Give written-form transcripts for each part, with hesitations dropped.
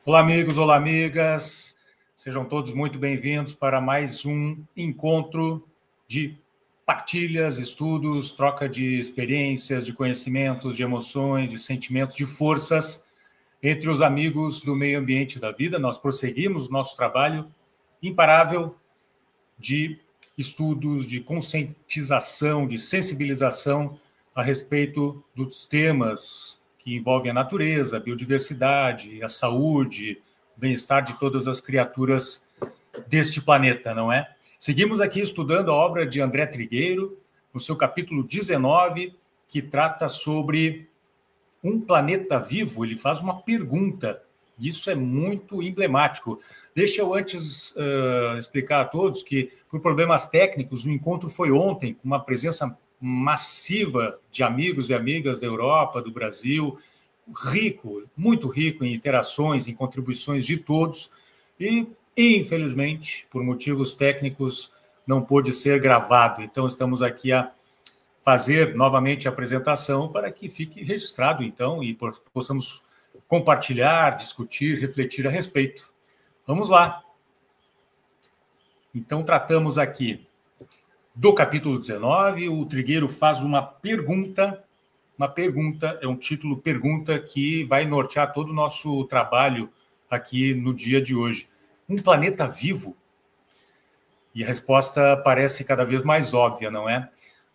Olá, amigos, olá, amigas. Sejam todos muito bem-vindos para mais um encontro de partilhas, estudos, troca de experiências, de conhecimentos, de emoções, de sentimentos, de forças entre os amigos do meio ambiente da vida. Nós prosseguimos nosso trabalho imparável de estudos, de conscientização, de sensibilização a respeito dos temas que envolvem a natureza, a biodiversidade, a saúde, o bem-estar de todas as criaturas deste planeta, não é? Seguimos aqui estudando a obra de André Trigueiro, no seu capítulo 19, que trata sobre um planeta vivo. Ele faz uma pergunta. Isso é muito emblemático. Deixa eu antes explicar a todos que, por problemas técnicos, o encontro foi ontem, com uma presença massiva de amigos e amigas da Europa, do Brasil, rico, muito rico em interações, em contribuições de todos, e, infelizmente, por motivos técnicos, não pôde ser gravado. Então, estamos aqui a fazer novamente a apresentação para que fique registrado, então, e possamos compartilhar, discutir, refletir a respeito. Vamos lá. Então, tratamos aqui do capítulo 19, o Trigueiro faz uma pergunta, é um título pergunta que vai nortear todo o nosso trabalho aqui no dia de hoje. Um planeta vivo? E a resposta parece cada vez mais óbvia, não é?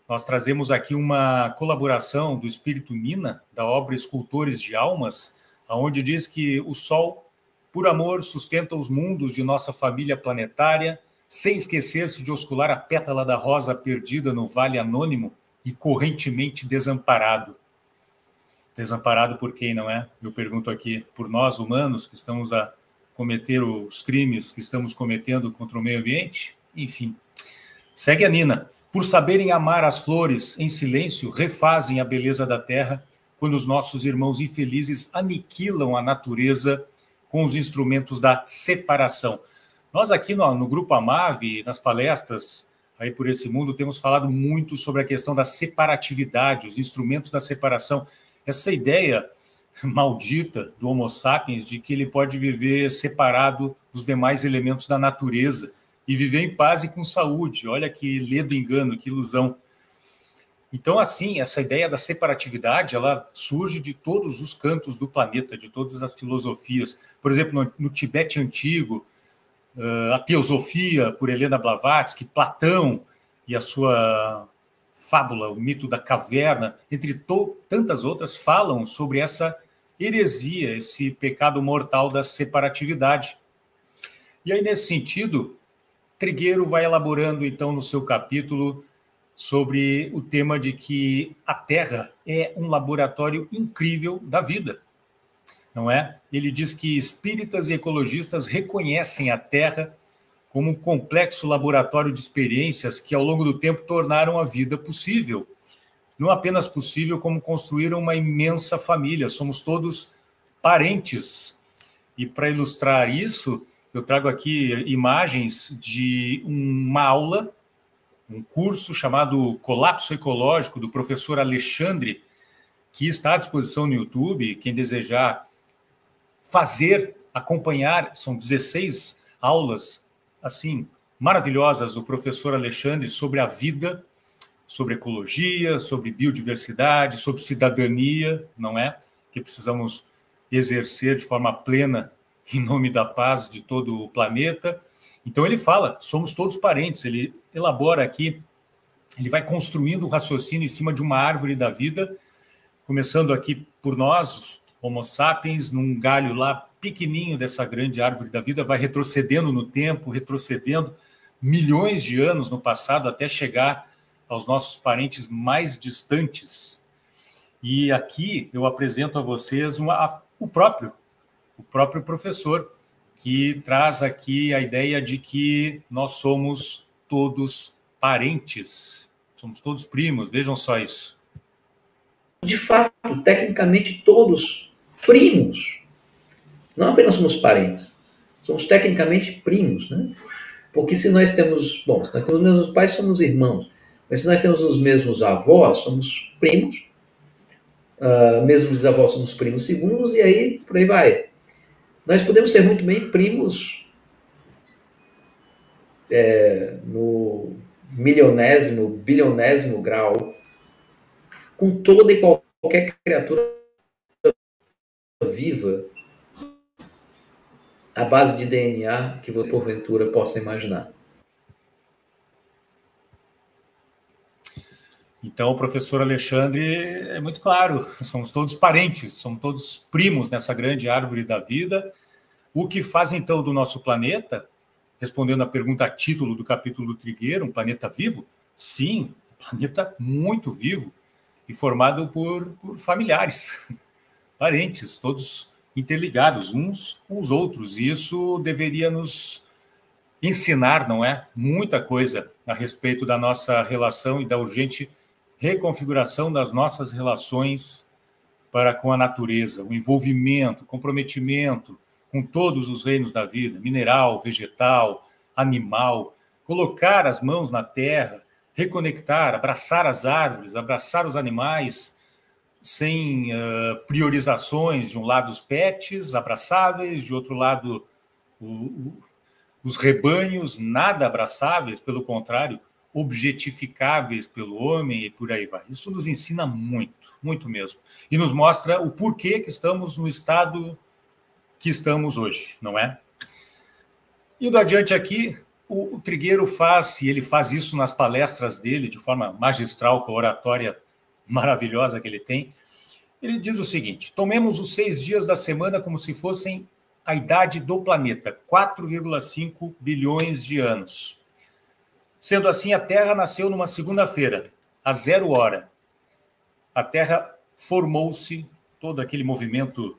Nós trazemos aqui uma colaboração do Espírito Nina, da obra Escultores de Almas, onde diz que o Sol, por amor, sustenta os mundos de nossa família planetária, sem esquecer-se de oscular a pétala da rosa perdida no vale anônimo e correntemente desamparado. Desamparado por quem, não é? Eu pergunto aqui, por nós humanos que estamos a cometer os crimes que estamos cometendo contra o meio ambiente? Enfim. Segue a Nina. Por saberem amar as flores em silêncio, refazem a beleza da terra, quando os nossos irmãos infelizes aniquilam a natureza com os instrumentos da separação. Nós aqui no Grupo Amave, nas palestras aí por esse mundo, temos falado muito sobre a questão da separatividade, os instrumentos da separação. Essa ideia maldita do Homo sapiens de que ele pode viver separado dos demais elementos da natureza e viver em paz e com saúde. Olha que ledo engano, que ilusão. Então, assim, essa ideia da separatividade, ela surge de todos os cantos do planeta, de todas as filosofias. Por exemplo, no Tibete antigo, a Teosofia, por Helena Blavatsky, Platão e a sua fábula, o mito da caverna, entre tantas outras, falam sobre essa heresia, esse pecado mortal da separatividade. E aí, nesse sentido, Trigueiro vai elaborando, então, no seu capítulo, sobre o tema de que a Terra é um laboratório incrível da vida, não é? Ele diz que espíritas e ecologistas reconhecem a Terra como um complexo laboratório de experiências que, ao longo do tempo, tornaram a vida possível. Não apenas possível, como construíram uma imensa família. Somos todos parentes. E, para ilustrar isso, eu trago aqui imagens de uma aula, um curso chamado Colapso Ecológico, do professor Alexandre, que está à disposição no YouTube. Quem desejar acompanhar, são 16 aulas, assim, maravilhosas do professor Alexandre sobre a vida, sobre ecologia, sobre biodiversidade, sobre cidadania, não é? Que precisamos exercer de forma plena em nome da paz de todo o planeta. Então ele fala, somos todos parentes, ele elabora aqui, ele vai construindo um raciocínio em cima de uma árvore da vida, começando aqui por nós, Homo sapiens, num galho lá pequenininho dessa grande árvore da vida, vai retrocedendo no tempo, retrocedendo milhões de anos no passado, até chegar aos nossos parentes mais distantes. E aqui eu apresento a vocês o próprio professor, que traz aqui a ideia de que nós somos todos parentes, somos todos primos, vejam só isso. De fato, tecnicamente, todos primos. Não apenas somos parentes, somos tecnicamente primos, né? Porque se nós temos os mesmos pais, somos irmãos. Mas se nós temos os mesmos avós, somos primos. Mesmos bisavós, somos primos segundos, e aí, por aí vai. Nós podemos ser muito bem primos no milionésimo, bilionésimo grau com toda e qualquer criatura viva à base de DNA que você porventura possa imaginar. Então, professor Alexandre, é muito claro, somos todos parentes, somos todos primos nessa grande árvore da vida. O que faz, então, do nosso planeta, respondendo à pergunta a título do capítulo do Trigueiro, um planeta vivo? Sim, um planeta muito vivo e formado por familiares, parentes, todos interligados uns com os outros. E isso deveria nos ensinar, não é? Muita coisa a respeito da nossa relação e da urgente reconfiguração das nossas relações para com a natureza, o envolvimento, o comprometimento com todos os reinos da vida, mineral, vegetal, animal, colocar as mãos na terra, reconectar, abraçar as árvores, abraçar os animais, sem priorizações, de um lado os pets abraçáveis, de outro lado os rebanhos nada abraçáveis, pelo contrário, objetificáveis pelo homem e por aí vai. Isso nos ensina muito, muito mesmo. E nos mostra o porquê que estamos no estado que estamos hoje, não é? Indo adiante aqui, o Trigueiro faz, e ele faz isso nas palestras dele, de forma magistral, com a oratória maravilhosa que ele tem, ele diz o seguinte: tomemos os 6 dias da semana como se fossem a idade do planeta, 4,5 bilhões de anos. Sendo assim, a Terra nasceu numa segunda-feira, às 0 hora. A Terra formou-se, todo aquele movimento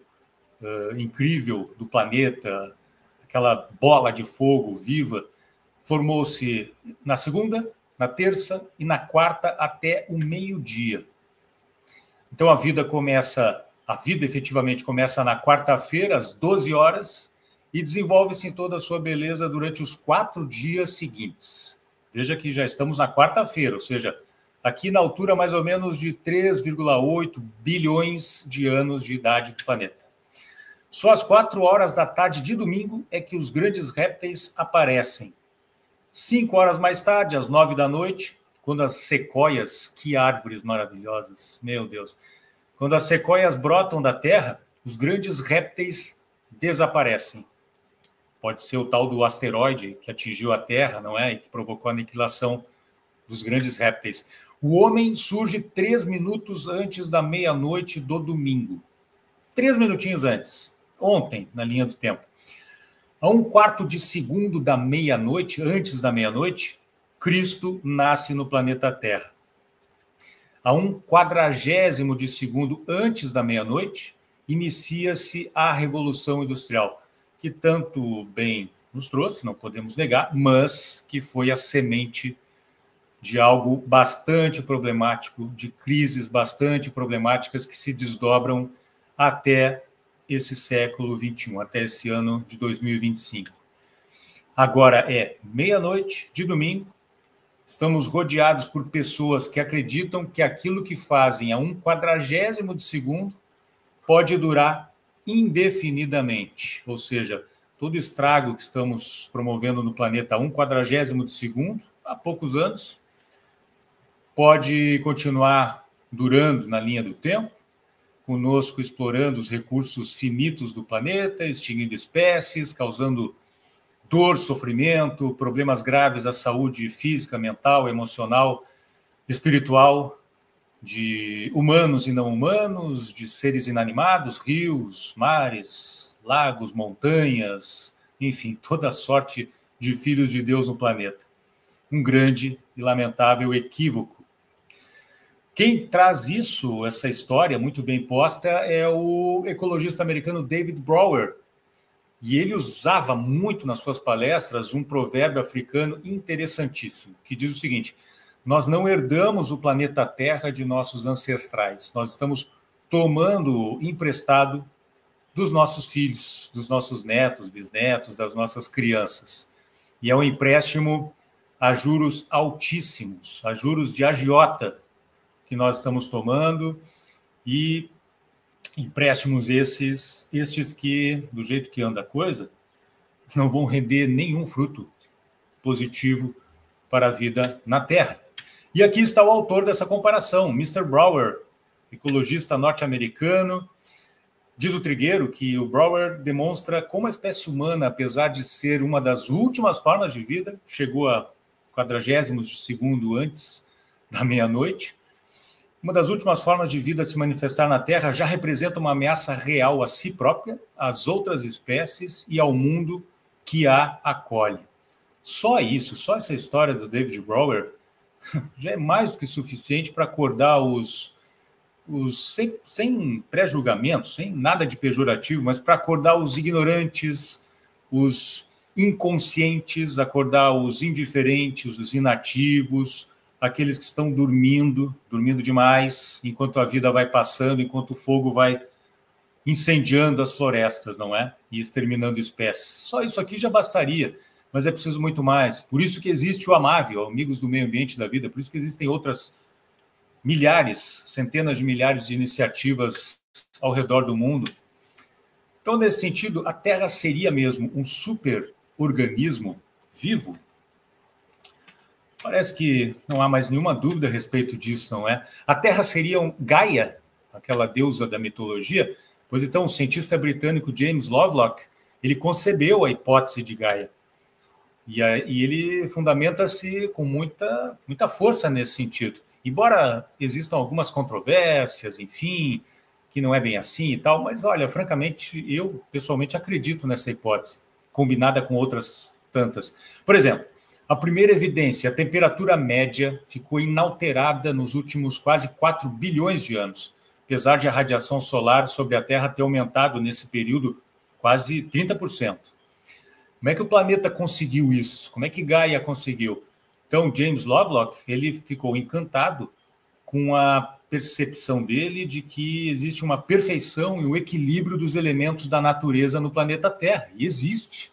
incrível do planeta, aquela bola de fogo viva, formou-se na segunda, na terça e na quarta até o meio-dia. Então a vida efetivamente começa na quarta-feira, às 12 horas, e desenvolve-se em toda a sua beleza durante os 4 dias seguintes. Veja que já estamos na quarta-feira, ou seja, aqui na altura mais ou menos de 3,8 bilhões de anos de idade do planeta. Só às 4 horas da tarde de domingo é que os grandes répteis aparecem. 5 horas mais tarde, às 9 da noite, quando as sequoias, que árvores maravilhosas, meu Deus, quando as sequoias brotam da terra, os grandes répteis desaparecem. Pode ser o tal do asteroide que atingiu a Terra, não é? E que provocou a aniquilação dos grandes répteis. O homem surge 3 minutos antes da meia-noite do domingo. 3 minutinhos antes, ontem, na linha do tempo. A 1/4 de segundo da meia-noite, antes da meia-noite, Cristo nasce no planeta Terra. A 1/40 de segundo antes da meia-noite, inicia-se a Revolução Industrial, que tanto bem nos trouxe, não podemos negar, mas que foi a semente de algo bastante problemático, de crises bastante problemáticas que se desdobram até esse século XXI, até esse ano de 2025. Agora é meia-noite de domingo, estamos rodeados por pessoas que acreditam que aquilo que fazem a 1/40 de segundo pode durar indefinidamente, ou seja, todo estrago que estamos promovendo no planeta a 1/40 de segundo, há poucos anos, pode continuar durando na linha do tempo, conosco explorando os recursos finitos do planeta, extinguindo espécies, causando dor, sofrimento, problemas graves à saúde física, mental, emocional, espiritual, de humanos e não humanos, de seres inanimados, rios, mares, lagos, montanhas, enfim, toda sorte de filhos de Deus no planeta. Um grande e lamentável equívoco. Quem traz isso, essa história muito bem posta, é o ecologista americano David Brower. E ele usava muito nas suas palestras um provérbio africano interessantíssimo, que diz o seguinte: nós não herdamos o planeta Terra de nossos ancestrais, nós estamos tomando emprestado dos nossos filhos, dos nossos netos, bisnetos, das nossas crianças. E é um empréstimo a juros altíssimos, a juros de agiota, que nós estamos tomando, e Empréstimos estes que, do jeito que anda a coisa, não vão render nenhum fruto positivo para a vida na Terra. E aqui está o autor dessa comparação, Mr. Brouwer, ecologista norte-americano. Diz o Trigueiro que o Brouwer demonstra como a espécie humana, apesar de ser uma das últimas formas de vida, chegou a 40º de segundo antes da meia-noite, uma das últimas formas de vida a se manifestar na Terra, já representa uma ameaça real a si própria, às outras espécies e ao mundo que a acolhe. Só isso, só essa história do David Brouwer já é mais do que suficiente para acordar sem pré-julgamento, sem nada de pejorativo, mas para acordar os ignorantes, os inconscientes, acordar os indiferentes, os inativos, aqueles que estão dormindo demais, enquanto a vida vai passando, enquanto o fogo vai incendiando as florestas, não é? E exterminando espécies. Só isso aqui já bastaria, mas é preciso muito mais. Por isso que existe o Amável, Amigos do Meio Ambiente da Vida, por isso que existem outras milhares, centenas de milhares de iniciativas ao redor do mundo. Então, nesse sentido, a Terra seria mesmo um super-organismo vivo? Parece que não há mais nenhuma dúvida a respeito disso, não é? A Terra seria um Gaia, aquela deusa da mitologia? Pois então, o cientista britânico James Lovelock, ele concebeu a hipótese de Gaia. E ele fundamenta-se com muita força nesse sentido. Embora existam algumas controvérsias, enfim, que não é bem assim e tal, mas olha, francamente, eu pessoalmente acredito nessa hipótese, combinada com outras tantas. Por exemplo, a primeira evidência, a temperatura média ficou inalterada nos últimos quase 4 bilhões de anos, apesar de a radiação solar sobre a Terra ter aumentado nesse período quase 30%. Como é que o planeta conseguiu isso? Como é que Gaia conseguiu? Então, James Lovelock, ele ficou encantado com a percepção dele de que existe uma perfeição e um equilíbrio dos elementos da natureza no planeta Terra. E existe.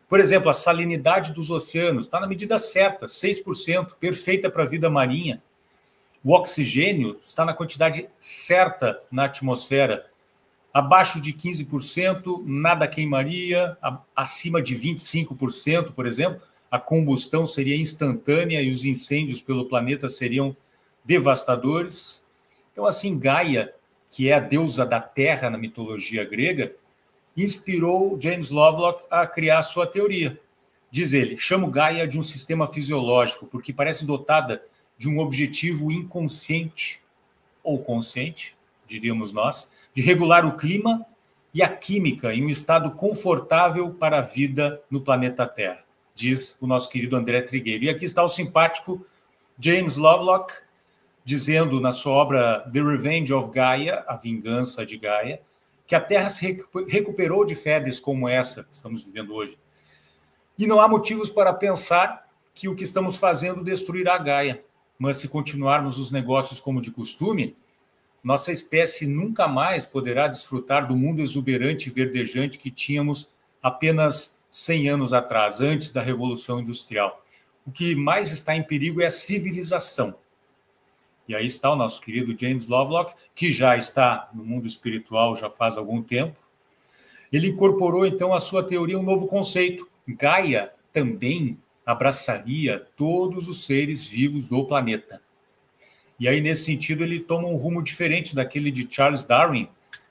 Por exemplo, a salinidade dos oceanos está na medida certa, 6%, perfeita para a vida marinha. O oxigênio está na quantidade certa na atmosfera. Abaixo de 15%, nada queimaria. Acima de 25%, por exemplo, a combustão seria instantânea e os incêndios pelo planeta seriam devastadores. Então, assim, Gaia, que é a deusa da terra na mitologia grega, inspirou James Lovelock a criar sua teoria. Diz ele, chamo Gaia de um sistema fisiológico, porque parece dotada de um objetivo inconsciente, ou consciente, diríamos nós, de regular o clima e a química em um estado confortável para a vida no planeta Terra, diz o nosso querido André Trigueiro. E aqui está o simpático James Lovelock, dizendo na sua obra The Revenge of Gaia, A Vingança de Gaia, que a Terra se recuperou de febres como essa que estamos vivendo hoje. E não há motivos para pensar que o que estamos fazendo destruirá Gaia. Mas se continuarmos os negócios como de costume, nossa espécie nunca mais poderá desfrutar do mundo exuberante e verdejante que tínhamos apenas 100 anos atrás, antes da Revolução Industrial. O que mais está em perigo é a civilização. E aí está o nosso querido James Lovelock, que já está no mundo espiritual já faz algum tempo. Ele incorporou, então, à sua teoria um novo conceito. Gaia também abraçaria todos os seres vivos do planeta. E aí, nesse sentido, ele toma um rumo diferente daquele de Charles Darwin,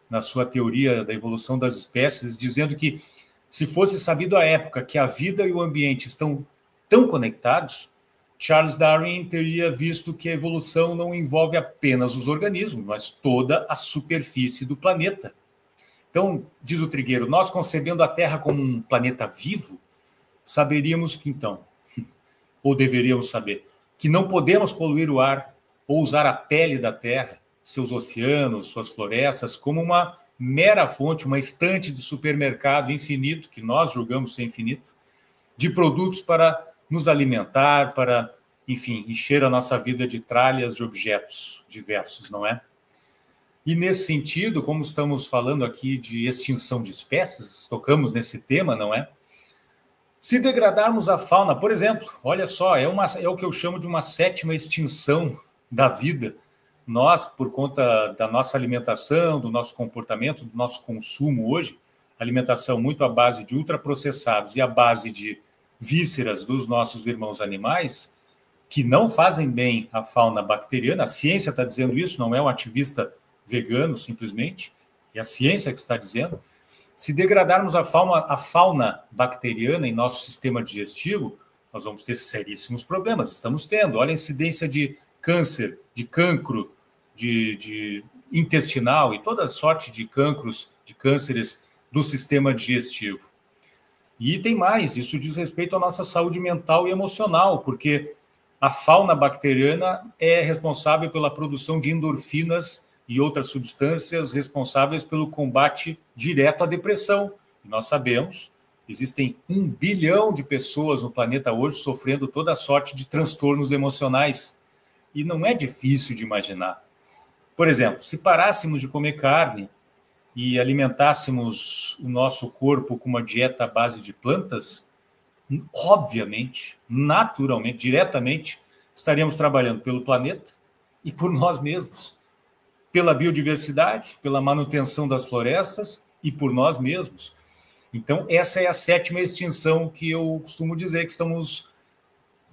na sua teoria da evolução das espécies, dizendo que, se fosse sabido à época que a vida e o ambiente estão tão conectados, Charles Darwin teria visto que a evolução não envolve apenas os organismos, mas toda a superfície do planeta. Então, diz o Trigueiro, nós concebendo a Terra como um planeta vivo, saberíamos que então, ou deveríamos saber, que não podemos poluir o ar ou usar a pele da Terra, seus oceanos, suas florestas, como uma mera fonte, uma estante de supermercado infinito, que nós julgamos ser infinito, de produtos para nos alimentar, para, enfim, encher a nossa vida de tralhas de objetos diversos, não é? E nesse sentido, como estamos falando aqui de extinção de espécies, tocamos nesse tema, não é? Se degradarmos a fauna, por exemplo, olha só, é o que eu chamo de uma sétima extinção da vida, nós, por conta da nossa alimentação, do nosso comportamento, do nosso consumo hoje, alimentação muito à base de ultraprocessados e à base de vísceras dos nossos irmãos animais, que não fazem bem à fauna bacteriana. A ciência está dizendo isso, não é um ativista vegano, simplesmente, é a ciência que está dizendo. Se degradarmos a fauna bacteriana em nosso sistema digestivo, nós vamos ter seríssimos problemas. Estamos tendo. Olha a incidência de câncer, de cancro, de intestinal e toda sorte de cancros, de cânceres do sistema digestivo. E tem mais, isso diz respeito à nossa saúde mental e emocional, porque a fauna bacteriana é responsável pela produção de endorfinas e outras substâncias responsáveis pelo combate direto à depressão. E nós sabemos, existem 1 bilhão de pessoas no planeta hoje sofrendo toda a sorte de transtornos emocionais. E não é difícil de imaginar. Por exemplo, se parássemos de comer carne e alimentássemos o nosso corpo com uma dieta à base de plantas, obviamente, naturalmente, diretamente, estaríamos trabalhando pelo planeta e por nós mesmos, pela biodiversidade, pela manutenção das florestas e por nós mesmos. Então, essa é a 7ª extinção que eu costumo dizer que estamos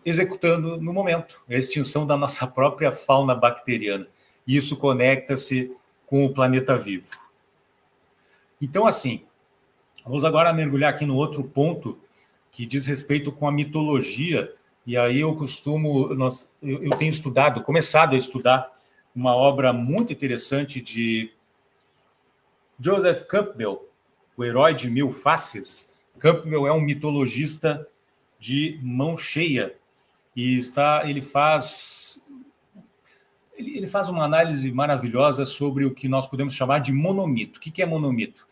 executando no momento, a extinção da nossa própria fauna bacteriana. E isso conecta-se com o planeta vivo. Então, assim, vamos agora mergulhar aqui no outro ponto que diz respeito com a mitologia, e aí eu tenho começado a estudar uma obra muito interessante de Joseph Campbell, O Herói de Mil Faces. Campbell é um mitologista de mão cheia, e ele faz uma análise maravilhosa sobre o que nós podemos chamar de monomito. O que é monomito?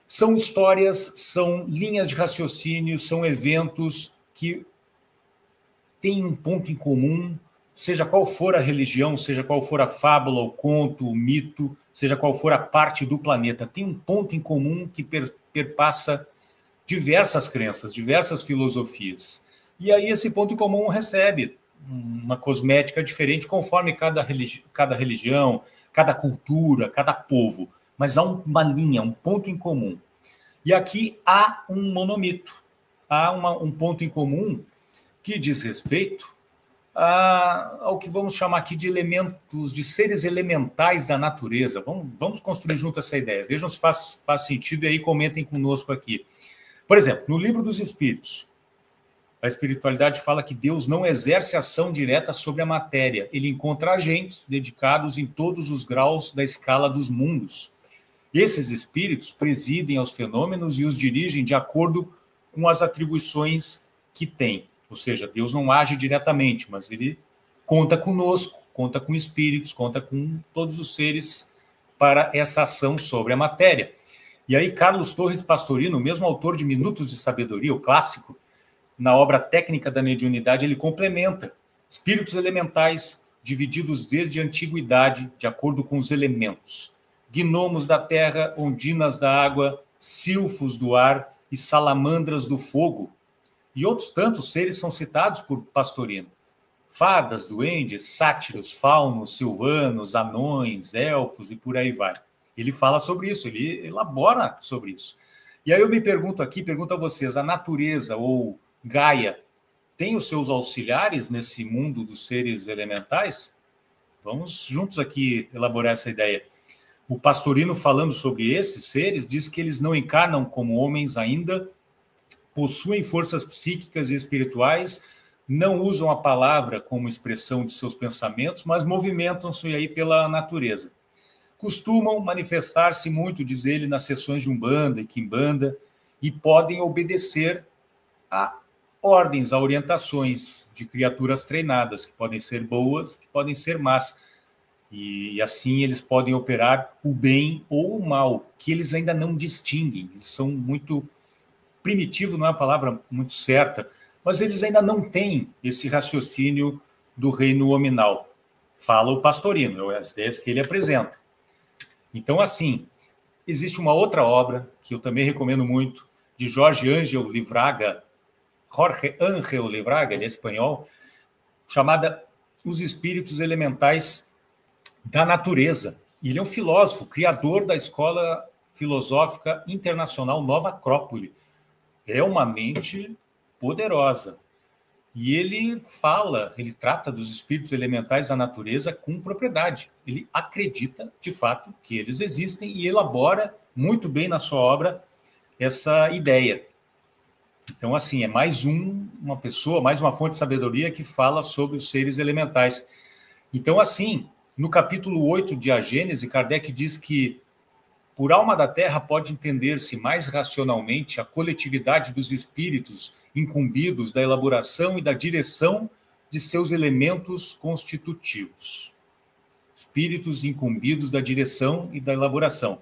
São histórias, são linhas de raciocínio, são eventos que têm um ponto em comum, seja qual for a religião, seja qual for a fábula, o conto, o mito, seja qual for a parte do planeta, tem um ponto em comum que perpassa diversas crenças, diversas filosofias. E aí esse ponto em comum recebe uma cosmética diferente conforme cada religião, cada cultura, cada povo. Mas há uma linha, um ponto em comum. E aqui há um monomito, há um ponto em comum que diz respeito ao que vamos chamar aqui de elementos, de seres elementais da natureza. Vamos construir junto essa ideia. Vejam se faz sentido e aí comentem conosco aqui. Por exemplo, no Livro dos Espíritos, a espiritualidade fala que Deus não exerce ação direta sobre a matéria. Ele encontra agentes dedicados em todos os graus da escala dos mundos. Esses espíritos presidem aos fenômenos e os dirigem de acordo com as atribuições que têm. Ou seja, Deus não age diretamente, mas ele conta conosco, conta com espíritos, conta com todos os seres para essa ação sobre a matéria. E aí Carlos Torres Pastorino, mesmo autor de Minutos de Sabedoria, o clássico, na obra Técnica da Mediunidade, ele complementa espíritos elementais divididos desde a antiguidade de acordo com os elementos. Gnomos da terra, ondinas da água, silfos do ar e salamandras do fogo. E outros tantos seres são citados por Pastorino. Fadas, duendes, sátiros, faunos, silvanos, anões, elfos e por aí vai. Ele fala sobre isso, ele elabora sobre isso. E aí eu me pergunto aqui, pergunto a vocês, a natureza ou Gaia tem os seus auxiliares nesse mundo dos seres elementais? Vamos juntos aqui elaborar essa ideia. O Pastorino, falando sobre esses seres, diz que eles não encarnam como homens ainda, possuem forças psíquicas e espirituais, não usam a palavra como expressão de seus pensamentos, mas movimentam-se aí pela natureza. Costumam manifestar-se muito, diz ele, nas sessões de Umbanda e Quimbanda, e podem obedecer a ordens, a orientações de criaturas treinadas, que podem ser boas, que podem ser más. E assim eles podem operar o bem ou o mal, que eles ainda não distinguem. Eles são muito primitivos, não é uma palavra muito certa, mas eles ainda não têm esse raciocínio do reino hominal. Fala o Pastorino, as ideias que ele apresenta. Então, assim, existe uma outra obra, que eu também recomendo muito, de Jorge Ángel Livraga, ele é espanhol, chamada Os Espíritos Elementais da natureza. Ele é um filósofo, criador da Escola Filosófica Internacional Nova Acrópole. É uma mente poderosa. E ele trata dos espíritos elementais da natureza com propriedade. Ele acredita, de fato, que eles existem e elabora muito bem na sua obra essa ideia. Então, assim, é mais uma pessoa, mais uma fonte de sabedoria que fala sobre os seres elementais. Então, assim, no capítulo 8 de A Gênese, Kardec diz que por alma da Terra pode entender-se mais racionalmente a coletividade dos espíritos incumbidos da elaboração e da direção de seus elementos constitutivos. Espíritos incumbidos da direção e da elaboração.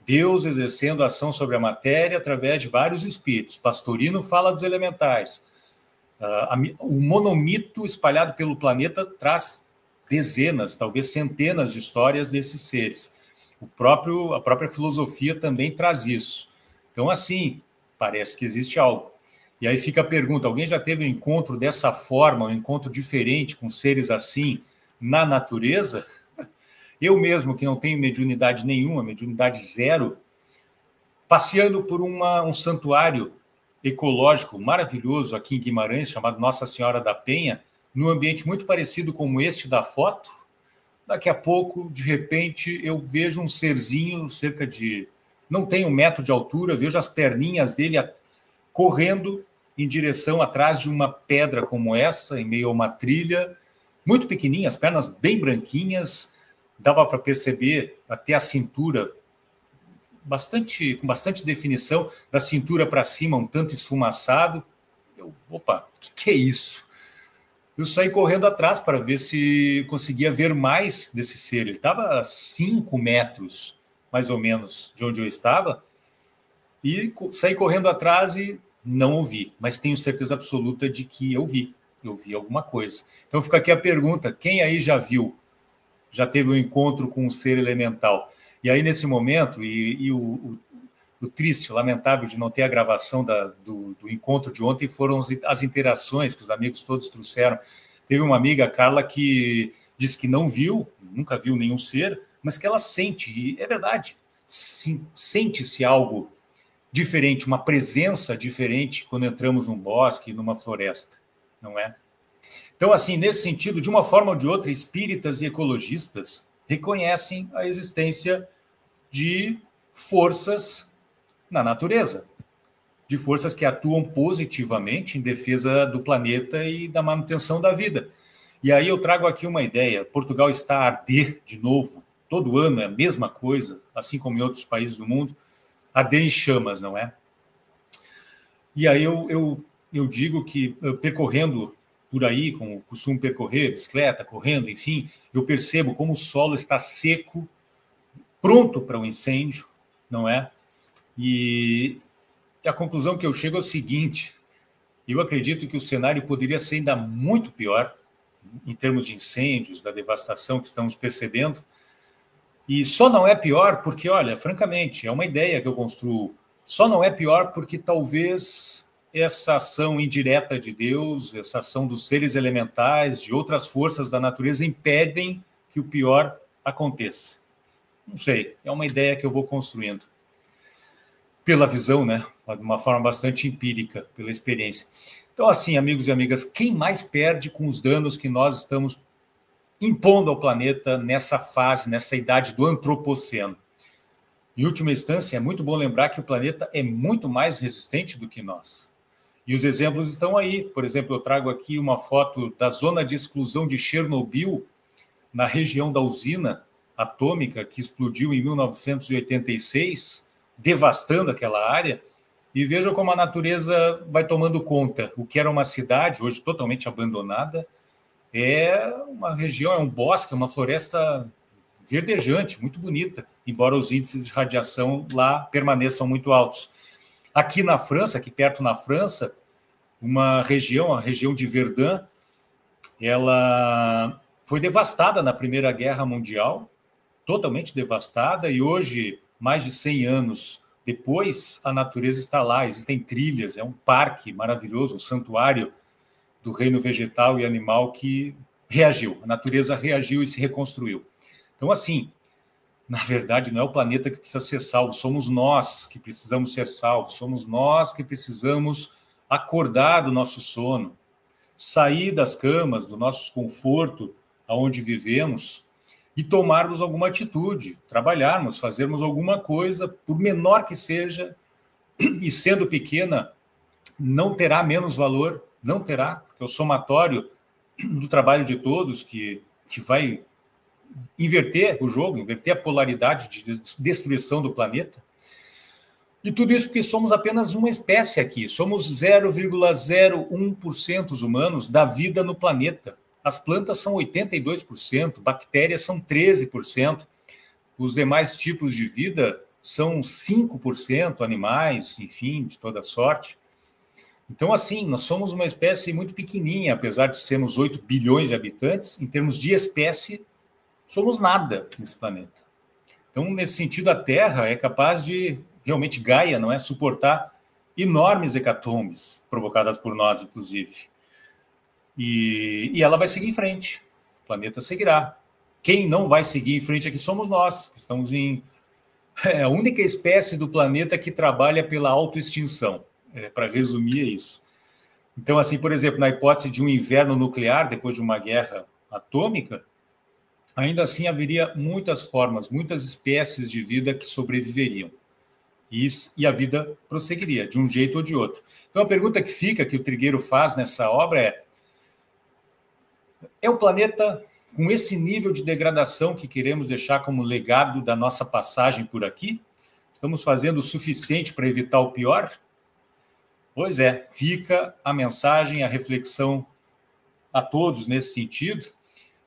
Deus exercendo a ação sobre a matéria através de vários espíritos. Pastorino fala dos elementais. O monomito espalhado pelo planeta traz dezenas, talvez centenas de histórias desses seres. A própria filosofia também traz isso. Então, assim, parece que existe algo. E aí fica a pergunta, alguém já teve um encontro dessa forma, um encontro diferente com seres assim na natureza? Eu mesmo, que não tenho mediunidade nenhuma, mediunidade zero, passeando por um santuário ecológico maravilhoso aqui em Guimarães, chamado Nossa Senhora da Penha, num ambiente muito parecido com este da foto, daqui a pouco, de repente, eu vejo um serzinho, cerca de... não tem 1 metro de altura, vejo as perninhas dele correndo em direção atrás de uma pedra como essa, em meio a uma trilha, muito pequenininha, as pernas bem branquinhas, dava para perceber até a cintura, com bastante definição, da cintura para cima, um tanto esfumaçado. Opa, o que é isso? Eu saí correndo atrás para ver se conseguia ver mais desse ser. Ele estava a 5 metros, mais ou menos, de onde eu estava, e saí correndo atrás e não ouvi, mas tenho certeza absoluta de que eu vi alguma coisa. Então fica aqui a pergunta, quem aí já viu, já teve um encontro com um ser elemental? E aí nesse momento, o triste, lamentável de não ter a gravação do encontro de ontem foram as interações que os amigos todos trouxeram. Teve uma amiga, a Carla, que disse que não viu, nunca viu nenhum ser, mas que ela sente, e é verdade, sente-se algo diferente, uma presença diferente quando entramos num bosque, numa floresta, não é? Então, assim, nesse sentido, de uma forma ou de outra, espíritas e ecologistas reconhecem a existência de forças na natureza, de forças que atuam positivamente em defesa do planeta e da manutenção da vida. E aí eu trago aqui uma ideia, Portugal está a arder de novo, todo ano é a mesma coisa, assim como em outros países do mundo, arder em chamas, não é? E aí eu digo que, percorrendo por aí, como costumo percorrer, bicicleta, correndo, enfim, eu percebo como o solo está seco, pronto para o incêndio, não é? E a conclusão que eu chego é o seguinte, eu acredito que o cenário poderia ser ainda muito pior, em termos de incêndios, da devastação que estamos percebendo, e só não é pior porque, olha, francamente, é uma ideia que eu construo, só não é pior porque talvez essa ação indireta de Deus, essa ação dos seres elementais, de outras forças da natureza, impedem que o pior aconteça. Não sei, é uma ideia que eu vou construindo. Pela visão, né? De uma forma bastante empírica, pela experiência. Então, assim, amigos e amigas, quem mais perde com os danos que nós estamos impondo ao planeta nessa fase, nessa idade do antropoceno? Em última instância, é muito bom lembrar que o planeta é muito mais resistente do que nós. E os exemplos estão aí. Por exemplo, eu trago aqui uma foto da zona de exclusão de Chernobyl, na região da usina atômica que explodiu em 1986, devastando aquela área, e veja como a natureza vai tomando conta. O que era uma cidade, hoje totalmente abandonada, é uma região, é um bosque, uma floresta verdejante, muito bonita, embora os índices de radiação lá permaneçam muito altos. Aqui na França, aqui perto na França, a região de Verdun, ela foi devastada na Primeira Guerra Mundial, totalmente devastada, e hoje, mais de 100 anos depois, a natureza está lá, existem trilhas, é um parque maravilhoso, um santuário do reino vegetal e animal que reagiu, a natureza reagiu e se reconstruiu. Então, assim, na verdade, não é o planeta que precisa ser salvo, somos nós que precisamos ser salvos, somos nós que precisamos acordar do nosso sono, sair das camas, do nosso conforto, aonde vivemos, e tomarmos alguma atitude, trabalharmos, fazermos alguma coisa, por menor que seja, e sendo pequena, não terá menos valor, não terá, porque é o somatório do trabalho de todos que vai inverter o jogo, inverter a polaridade de destruição do planeta. E tudo isso porque somos apenas uma espécie aqui, somos 0,01% os humanos da vida no planeta. As plantas são 82%, bactérias são 13%, os demais tipos de vida são 5%, animais, enfim, de toda sorte. Então, assim, nós somos uma espécie muito pequenininha, apesar de sermos 8 bilhões de habitantes, em termos de espécie, somos nada nesse planeta. Então, nesse sentido, a Terra é capaz de, realmente, Gaia, não é, suportar enormes hecatombes, provocadas por nós, inclusive. E ela vai seguir em frente, o planeta seguirá. Quem não vai seguir em frente aqui somos nós, que estamos em... É a única espécie do planeta que trabalha pela autoextinção. Para resumir, é isso. Então, assim, por exemplo, na hipótese de um inverno nuclear, depois de uma guerra atômica, ainda assim haveria muitas formas, muitas espécies de vida que sobreviveriam. E a vida prosseguiria, de um jeito ou de outro. Então, a pergunta que fica, que o Trigueiro faz nessa obra é o planeta com esse nível de degradação que queremos deixar como legado da nossa passagem por aqui? Estamos fazendo o suficiente para evitar o pior? Pois é, fica a mensagem, a reflexão a todos nesse sentido.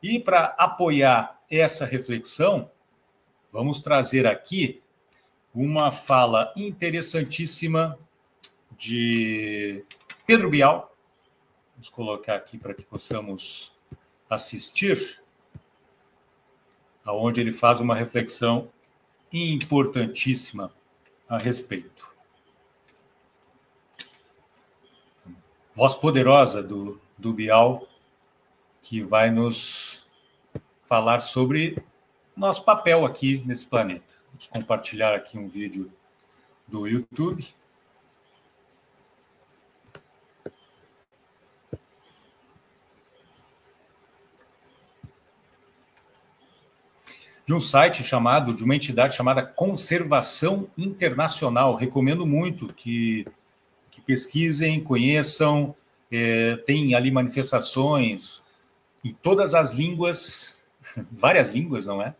E para apoiar essa reflexão, vamos trazer aqui uma fala interessantíssima de Pedro Bial. Vamos colocar aqui para que possamos assistir, aonde ele faz uma reflexão importantíssima a respeito. Voz poderosa do Bial, que vai nos falar sobre nosso papel aqui nesse planeta. Vamos compartilhar aqui um vídeo do YouTube. De um site chamado, de uma entidade chamada Conservação Internacional. Recomendo muito que pesquisem, conheçam, tem ali manifestações em todas as línguas, várias línguas, não é?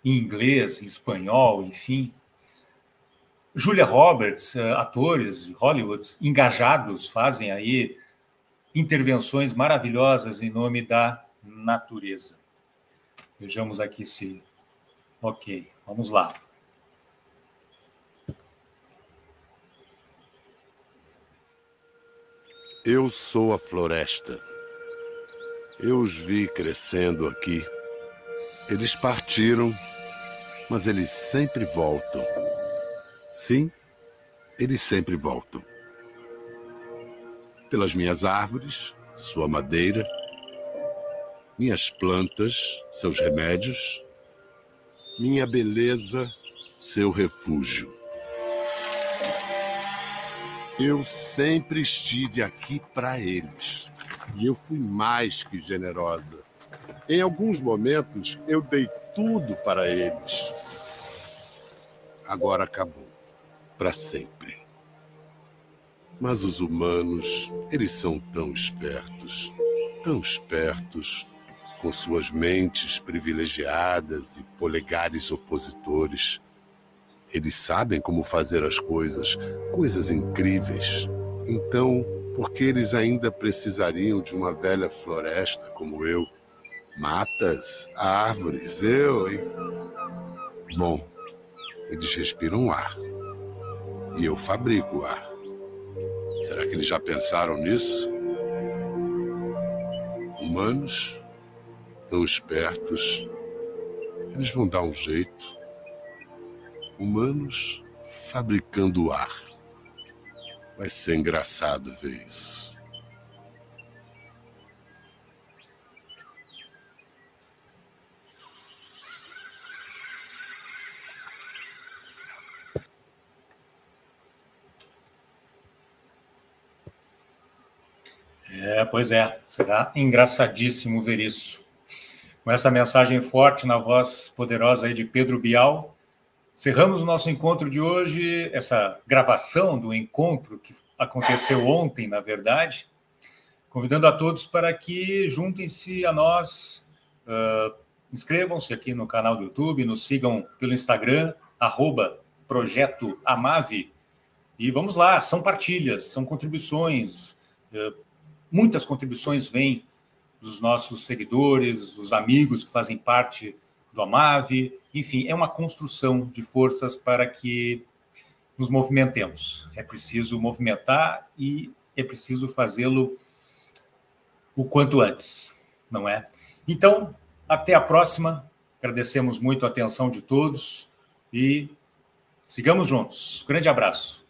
Em inglês, em espanhol, enfim. Julia Roberts, atores de Hollywood, engajados, fazem aí intervenções maravilhosas em nome da natureza. Vejamos aqui se... Ok, vamos lá. Eu sou a floresta. Eu os vi crescendo aqui. Eles partiram, mas eles sempre voltam. Sim, eles sempre voltam. Pelas minhas árvores, sua madeira, minhas plantas, seus remédios, minha beleza, seu refúgio. Eu sempre estive aqui para eles. E eu fui mais que generosa. Em alguns momentos, eu dei tudo para eles. Agora acabou. Para sempre. Mas os humanos, eles são tão espertos, com suas mentes privilegiadas e polegares opositores. Eles sabem como fazer as coisas incríveis. Então, por que eles ainda precisariam de uma velha floresta como eu? Matas, árvores, eu, hein? Bom, eles respiram ar. E eu fabrico ar. Será que eles já pensaram nisso? Humanos, tão espertos, eles vão dar um jeito. Humanos fabricando ar. Vai ser engraçado ver isso. Pois é, será engraçadíssimo ver isso. Com essa mensagem forte na voz poderosa aí de Pedro Bial, encerramos o nosso encontro de hoje, essa gravação do encontro que aconteceu ontem, na verdade, convidando a todos para que juntem-se a nós, inscrevam-se aqui no canal do YouTube, nos sigam pelo Instagram, @Projeto Amave, e vamos lá, são partilhas, são contribuições, muitas contribuições vêm dos nossos seguidores, dos amigos que fazem parte do Amave, enfim, é uma construção de forças para que nos movimentemos. É preciso movimentar e é preciso fazê-lo o quanto antes, não é? Então, até a próxima. Agradecemos muito a atenção de todos e sigamos juntos. Grande abraço.